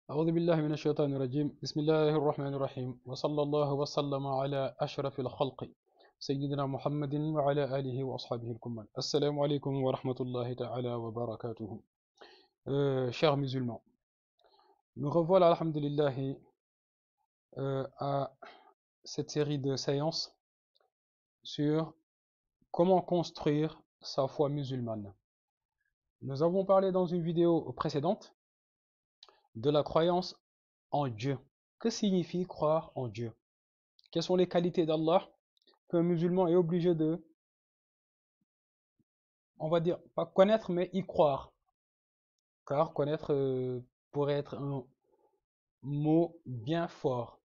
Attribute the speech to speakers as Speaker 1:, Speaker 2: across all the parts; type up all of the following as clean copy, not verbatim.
Speaker 1: أعوذ بالله من الشيطان الرجيم بسم الله الرحمن الرحيم وصلى الله وسلم على أشرف الخلق سيدنا محمد وعلى آله وأصحابه الكمال. Assalamu alaikum wa rahmatullahi ta'ala wa barakatuhu. Chers musulmans, nous revoilà alhamdulillah à cette série de séances sur comment construire sa foi musulmane. Nous avons parlé dans une vidéo précédente de la croyance en Dieu. Que signifie croire en Dieu? Quelles sont les qualités d'Allah qu'un musulman est obligé de, on va dire, pas connaître, mais y croire? Car connaître pourrait être un mot bien fort.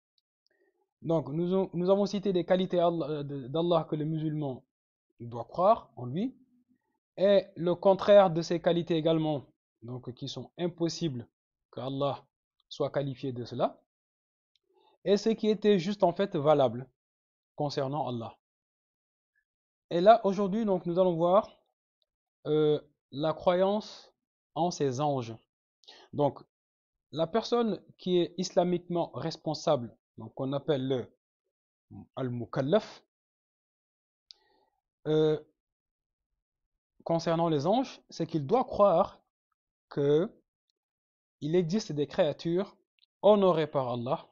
Speaker 1: Donc, nous avons cité les qualités d'Allah que le musulman doit croire en lui, et le contraire de ces qualités également, donc qui sont impossibles que Allah soit qualifié de cela, et ce qui était juste en fait valable concernant Allah. Et là, aujourd'hui, donc, nous allons voir la croyance en ses anges. Donc, la personne qui est islamiquement responsable, donc qu'on appelle le al-mukallaf, concernant les anges, c'est qu'il doit croire que il existe des créatures honorées par Allah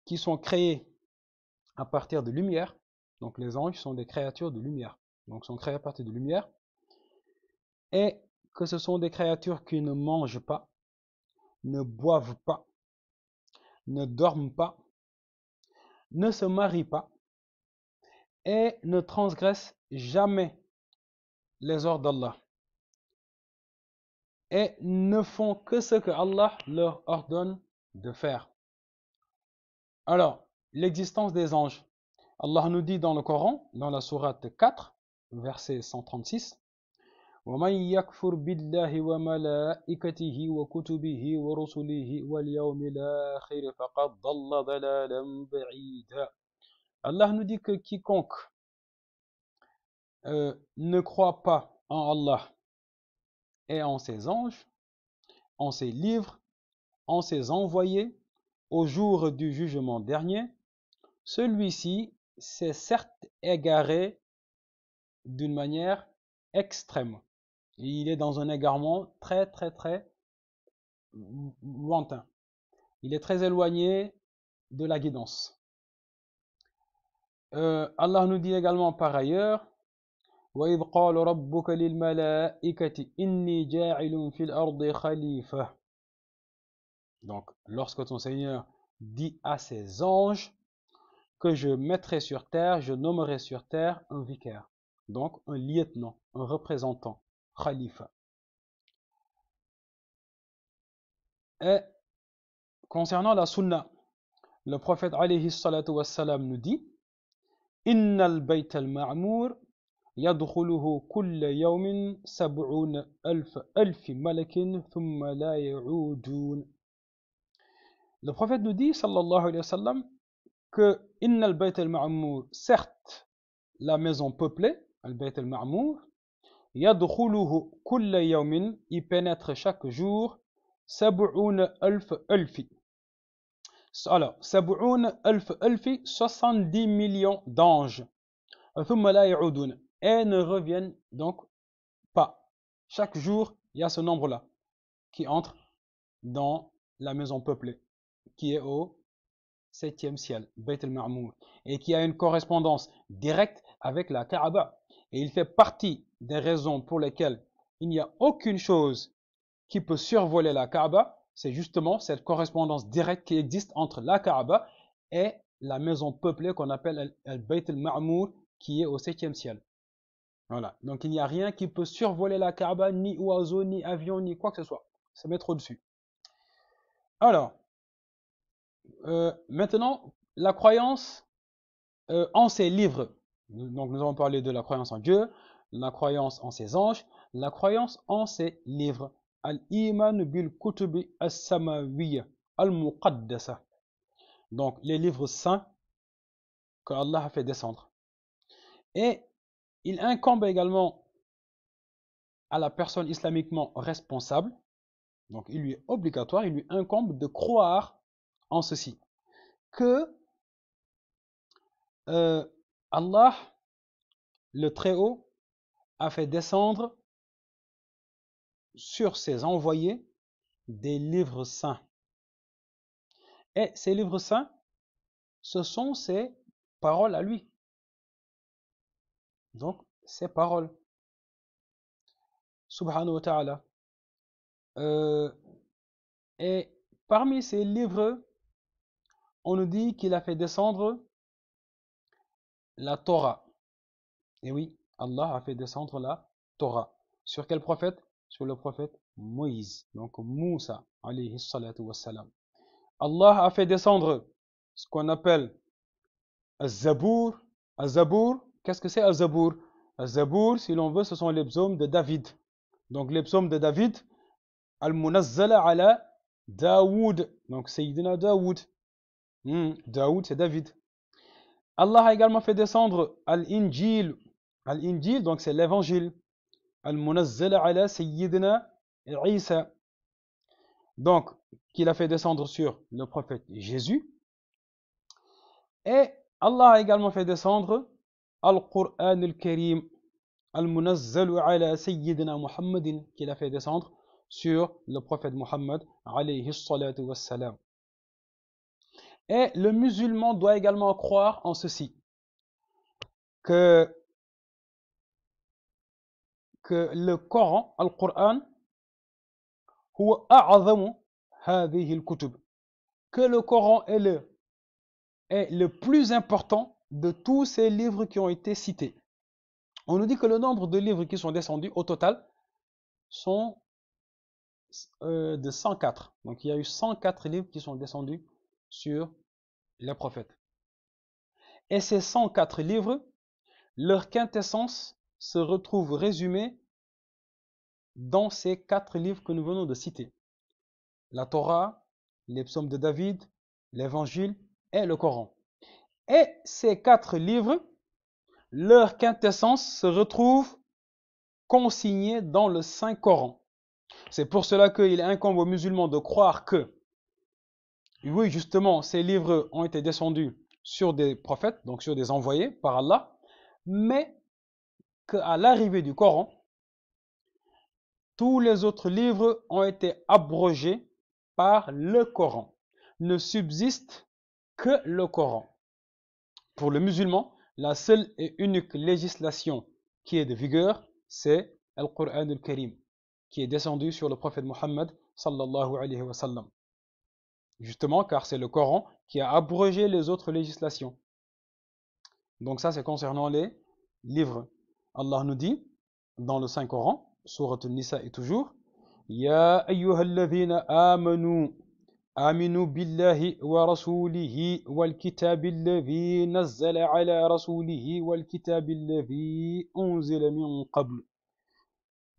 Speaker 1: qui sont créées à partir de lumière. Donc les anges sont des créatures de lumière, donc sont créées à partir de lumière, et que ce sont des créatures qui ne mangent pas, ne boivent pas, ne dorment pas, ne se marient pas et ne transgressent jamais les ordres d'Allah et ne font que ce que Allah leur ordonne de faire. Alors, l'existence des anges. Allah nous dit dans le Coran, dans la sourate 4, verset 136, وَمَنْ يَكْفُرْ بِاللَّهِ وَمَلَائِكَتِهِ وَكُتُبِهِ وَرُسُلِهِ وَالْيَوْمِ الْآخِرِ فَقَدْ ضَلَّ ضَلَالًا بَعِيدًا. Allah nous dit que quiconque ne croit pas en Allah et en ses anges, en ses livres, en ses envoyés, au jour du jugement dernier, celui-ci s'est certes égaré d'une manière extrême. Il est dans un égarement très lointain. Il est très éloigné de la guidance. Allah nous dit également par ailleurs, وَإِذْ قَالَ رَبُّكَ لِلْمَلَائِكَةِ إِنِّي جَاعِلٌ فِي الْأَرْضِ خَلِيفَةً. Donc, lorsque ton Seigneur dit à ses anges que je mettrai sur terre, je nommerai sur terre un vicaire, donc un lieutenant, un représentant, khalifa. Et concernant la sunna, le prophète alayhi salatu wassalam nous dit Innal bayt al-ma'mour yadkhuluhu kulla yawmin sab'un alf malakin thumma la ya'udun. Le prophète nous dit sallallahu alayhi wa sallam que Innal bayt al-ma'mour, certes la maison peuplée, al-bayt al-ma'mour, yadkhuluhu kulla yawmin, y pénètre chaque jour sab'un alfi. Alors, sab'un alfi, 70 millions d'anges. Thumma la ya'udun, et ne reviennent donc pas. Chaque jour, il y a ce nombre-là qui entre dans la maison peuplée, qui est au 7e ciel, Bayt al-Ma'mour, et qui a une correspondance directe avec la Kaaba. Et il fait partie des raisons pour lesquelles il n'y a aucune chose qui peut survoler la Kaaba, c'est justement cette correspondance directe qui existe entre la Kaaba et la maison peuplée qu'on appelle al-Bayt al-Ma'mour, qui est au 7e ciel. Voilà. Donc il n'y a rien qui peut survoler la Kaaba, ni oiseau, ni avion, ni quoi que ce soit. Se mettre au-dessus. Alors, maintenant, la croyance en ses livres. Donc nous avons parlé de la croyance en Dieu, la croyance en ses anges, la croyance en ses livres. Al-Iman bil kutubi as-samawiyya al-muqaddasa. Donc les livres saints que Allah a fait descendre. Et il incombe également à la personne islamiquement responsable Donc il lui est obligatoire, il lui incombe de croire en ceci, que Allah, le Très-Haut, a fait descendre sur ses envoyés des livres saints. Et ces livres saints, ce sont ses paroles à lui. Donc, ses paroles. Subhanahu wa ta'ala. Et parmi ces livres, on nous dit qu'il a fait descendre la Torah. Et oui, Allah a fait descendre la Torah. Sur quel prophète? Sur le prophète Moïse. Donc Moussa, alayhi salatu wassalam. Allah a fait descendre ce qu'on appelle Az-Zabour. Az-Zabour, qu'est-ce que c'est Az-Zabour? Az-Zabour, si l'on veut, ce sont les psaumes de David. Donc les psaumes de David, Al-Munazzala ala Daoud. Donc Sayyidina Daoud. Daoud, c'est David. Allah a également fait descendre Al-Injil. Al-Injil, donc c'est l'évangile. Al-Munazzala ala Sayyidina Isa. Donc, qu'il a fait descendre sur le prophète Jésus. Et Allah a également fait descendre Al-Qur'an al-Karim. Al-Munazzalu ala Sayyidina Muhammadin, qu'il a fait descendre sur le prophète Muhammad, alayhi salatu wassalam. Et le musulman doit également croire en ceci, que le Coran, Al-Qur'an, huwa a'zamu hadhihi al-kutub, que le Coran est le plus important de tous ces livres qui ont été cités. On nous dit que le nombre de livres qui sont descendus au total sont de 104. Donc il y a eu 104 livres qui sont descendus sur les prophètes. Et ces 104 livres, leur quintessence se retrouve résumée dans ces 4 livres que nous venons de citer. La Torah, les psaumes de David, l'Évangile et le Coran. Et ces 4 livres, leur quintessence se retrouve consignée dans le Saint-Coran. C'est pour cela qu'il incombe aux musulmans de croire que, oui, justement, ces livres ont été descendus sur des prophètes, donc sur des envoyés par Allah, mais qu'à l'arrivée du Coran, tous les autres livres ont été abrogés par le Coran. Ne subsiste que le Coran. Pour le musulman, la seule et unique législation qui est de vigueur, c'est Al-Qur'an al-Karim, qui est descendu sur le prophète Muhammad sallallahu alayhi wa sallam. Justement, car c'est le Coran qui a abrogé les autres législations. Donc ça, c'est concernant les livres. Allah nous dit, dans le Saint-Coran, Sourate An-Nisa et toujours, Ya ayyuhalladhina amanu aminu billahi wa rasulihi wal kitabi alladhi nazzala ala rasulihi wal kitabi alladhi unzila min qabl.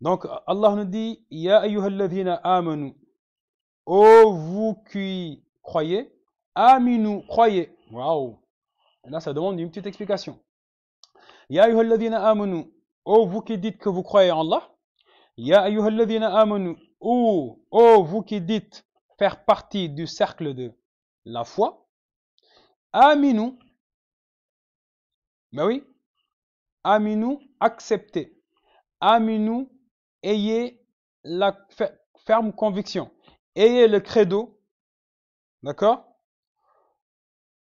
Speaker 1: Donc Allah nous dit, Ya ayyuhalladhina amanu, ô vous qui croyez, aminu, croyez. Waouh! Là, ça demande une petite explication. Ya ayyuhalladhina amanu, ô vous qui dites que vous croyez en Allah. Ya ayyuhalladhina amanu, ô vous qui dites faire partie du cercle de la foi. Aminu, ben oui, aminu, acceptez. Aminu, ayez la ferme conviction. Ayez le credo, d'accord,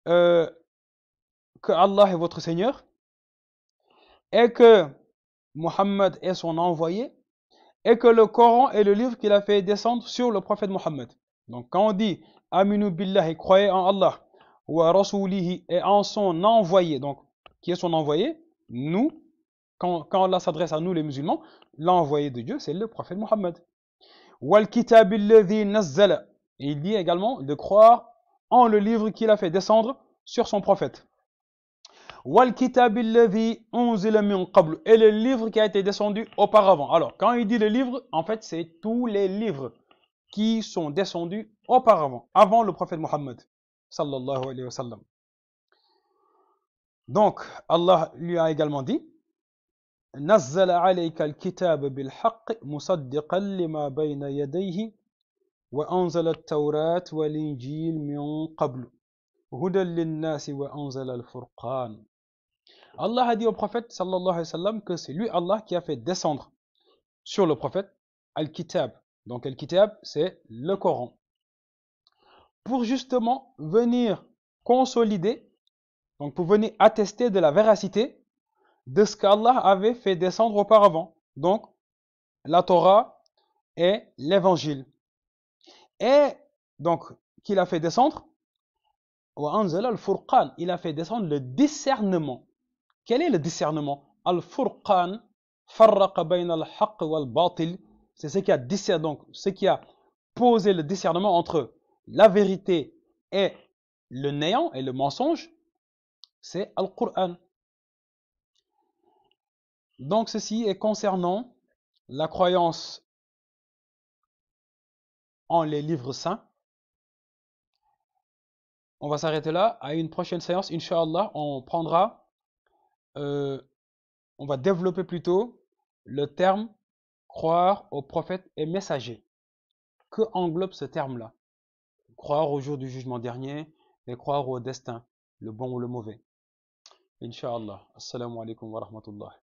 Speaker 1: que Allah est votre Seigneur et que Muhammad est son envoyé et que le Coran est le livre qu'il a fait descendre sur le prophète Muhammad. Donc quand on dit Aminu billahi, croyez en Allah, wa rasulihi, et en son envoyé, donc qui est son envoyé? Nous, quand Allah s'adresse à nous les musulmans, l'envoyé de Dieu c'est le prophète Muhammad. Wal kitabi alladhi nazzala, et il dit également de croire en le livre qu'il a fait descendre sur son prophète. Wal kitabi alladhi unzila min qabl, et le livre qui a été descendu auparavant. Alors, quand il dit le livre, en fait, c'est tous les livres qui sont descendus auparavant, avant le prophète Muhammad sallallahu alayhi wa sallam. Donc, Allah lui a également dit Nazzala alayka al-kitab bil haqq musaddiqan lima bayna yadayhi وأنزل التوراة والإنجيل من قبل هدى للناس وأنزل الفرقان. Allah a dit au prophète sallallahu alayhi wa sallam que c'est lui Allah qui a fait descendre sur le prophète Al-Kitab. Donc Al-Kitab c'est le Coran. Pour justement venir consolider, donc pour venir attester de la véracité de ce qu'Allah avait fait descendre auparavant. Donc la Torah et l'évangile. Et donc qu'il a fait descendre, al-Furqan, il a fait descendre le discernement. Quel est le discernement? Al-Furqan, farraqa bayna al-haqq wal-batil, c'est ce qui a discerné, donc ce qui a posé le discernement entre la vérité et le néant et le mensonge, c'est Al-Qur'an. Donc ceci est concernant la croyance en les livres saints. On va s'arrêter là. À une prochaine séance, Inch'Allah, on va développer plutôt le terme croire aux prophètes et messagers. Que englobe ce terme-là? Croire au jour du jugement dernier et croire au destin, le bon ou le mauvais. Inch'Allah. Assalamu alaikum wa rahmatullah.